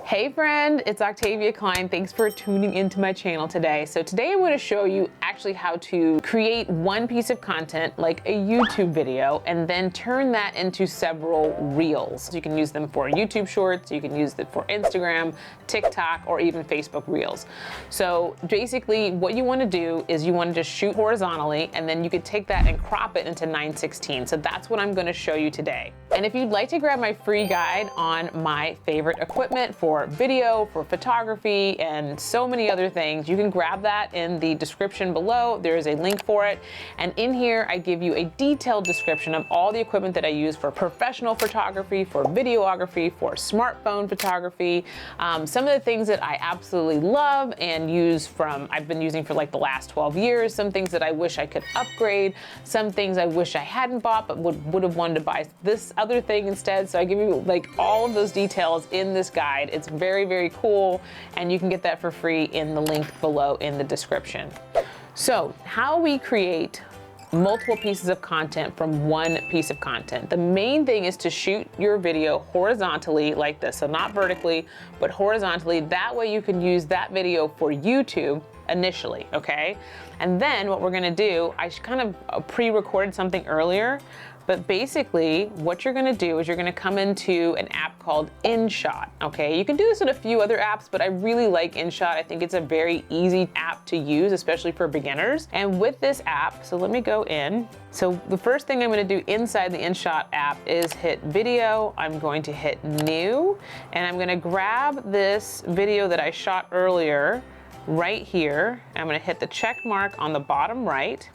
Hey friend, it's Octavia Klein. Thanks for tuning into my channel today. So today I'm going to show you actually how to create one piece of content like a YouTube video and then turn that into several reels. You can use them for YouTube shorts, you can use it for Instagram, TikTok, or even Facebook reels. So basically what you want to do is you want to just shoot horizontally and then you could take that and crop it into 9:16. So that's what I'm going to show you today. And if you'd like to grab my free guide on my favorite equipment for video, for photography, and so many other things, you can grab that in the description below. There is a link for it. And in here, I give you a detailed description of all the equipment that I use for professional photography, for videography, for smartphone photography. Some of the things that I absolutely love and I've been using for like the last 12 years, some things that I wish I could upgrade, some things I wish I hadn't bought but would have wanted to buy this other thing instead. So I give you like all of those details in this guide. It's very, very cool, and you can get that for free in the link below in the description. So how we create multiple pieces of content from one piece of content. The main thing is to shoot your video horizontally like this. So not vertically, but horizontally. That way you can use that video for YouTube initially, okay? And then what we're gonna do, I kind of pre-recorded something earlier, but basically what you're gonna do is you're gonna come into an app called InShot, okay? You can do this in a few other apps, but I really like InShot. I think it's a very easy app to use, especially for beginners. And with this app, so let me go in. So the first thing I'm gonna do inside the InShot app is hit video. I'm going to hit new, and I'm gonna grab this video that I shot earlier right here. I'm gonna hit the check mark on the bottom right.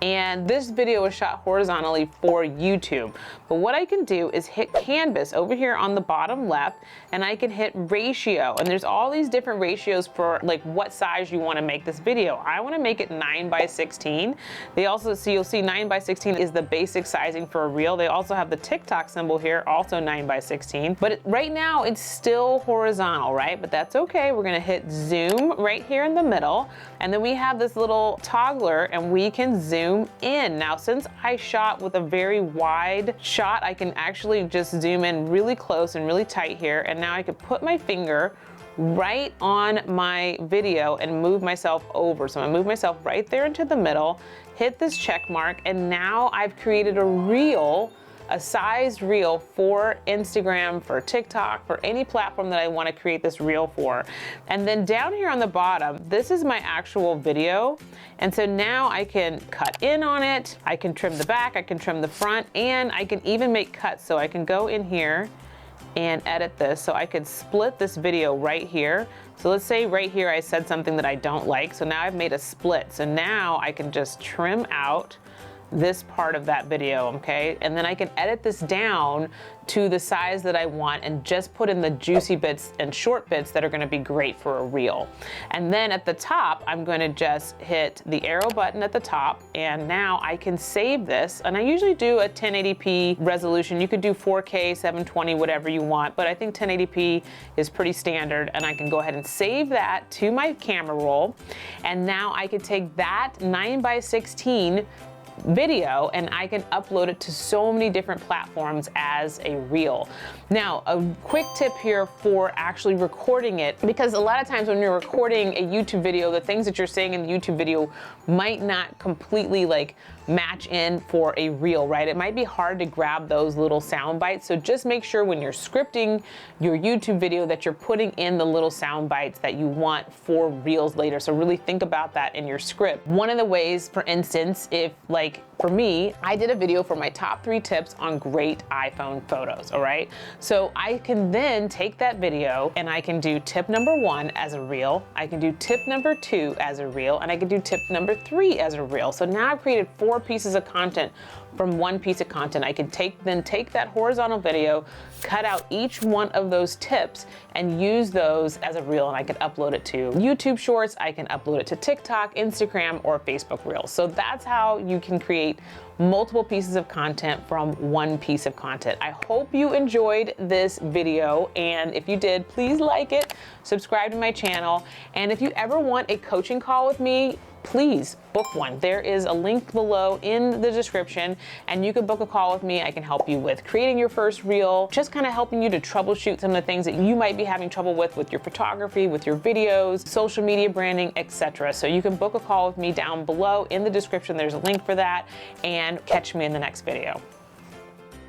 And this video was shot horizontally for YouTube. But what I can do is hit canvas over here on the bottom left, and I can hit ratio. And there's all these different ratios for like what size you want to make this video. I want to make it 9:16. They also see, you'll see 9:16 is the basic sizing for a reel. They also have the TikTok symbol here, also 9:16. But right now it's still horizontal, right? But that's okay. We're gonna hit zoom right here in the middle. And then we have this little toggler and we can zoom in. Now, since I shot with a very wide shot, I can actually just zoom in really close and really tight here. And now I could put my finger right on my video and move myself over. So I'm gonna move myself right there into the middle, hit this check mark, and now I've created a reel, a sized reel for Instagram, for TikTok, for any platform that I want to create this reel for. And then down here on the bottom, this is my actual video. And so now I can cut in on it, I can trim the back, I can trim the front, and I can even make cuts. So I can go in here and edit this. So I could split this video right here. So let's say right here I said something that I don't like. So now I've made a split. So now I can just trim out this part of that video, okay? And then I can edit this down to the size that I want and just put in the juicy bits and short bits that are gonna be great for a reel. And then at the top, I'm gonna just hit the arrow button at the top, and now I can save this. And I usually do a 1080p resolution. You could do 4K, 720, whatever you want, but I think 1080p is pretty standard, and I can go ahead and save that to my camera roll. And now I could take that 9:16 video and I can upload it to so many different platforms as a reel. Now, a quick tip here for actually recording it, because a lot of times when you're recording a YouTube video, the things that you're saying in the YouTube video might not completely like match in for a reel, right? It might be hard to grab those little sound bites. So just make sure when you're scripting your YouTube video that you're putting in the little sound bites that you want for reels later. So really think about that in your script. One of the ways, for instance, if like for me, I did a video for my top 3 tips on great iPhone photos, all right? So I can then take that video and I can do tip number 1 as a reel, I can do tip number 2 as a reel, and I can do tip number 3 as a reel. So now I've created 4 pieces of content from one piece of content. I can then take that horizontal video, cut out each one of those tips and use those as a reel, and I can upload it to YouTube Shorts, I can upload it to TikTok, Instagram, or Facebook Reels. So that's how you can create multiple pieces of content from one piece of content. I hope you enjoyed this video, and if you did, please like it, subscribe to my channel, and if you ever want a coaching call with me, please book one. There is a link below in the description, and you can book a call with me. I can help you with creating your first reel, just kind of helping you to troubleshoot some of the things that you might be having trouble with your photography, with your videos, social media branding, etc. So you can book a call with me down below in the description. There's a link for that, and catch me in the next video.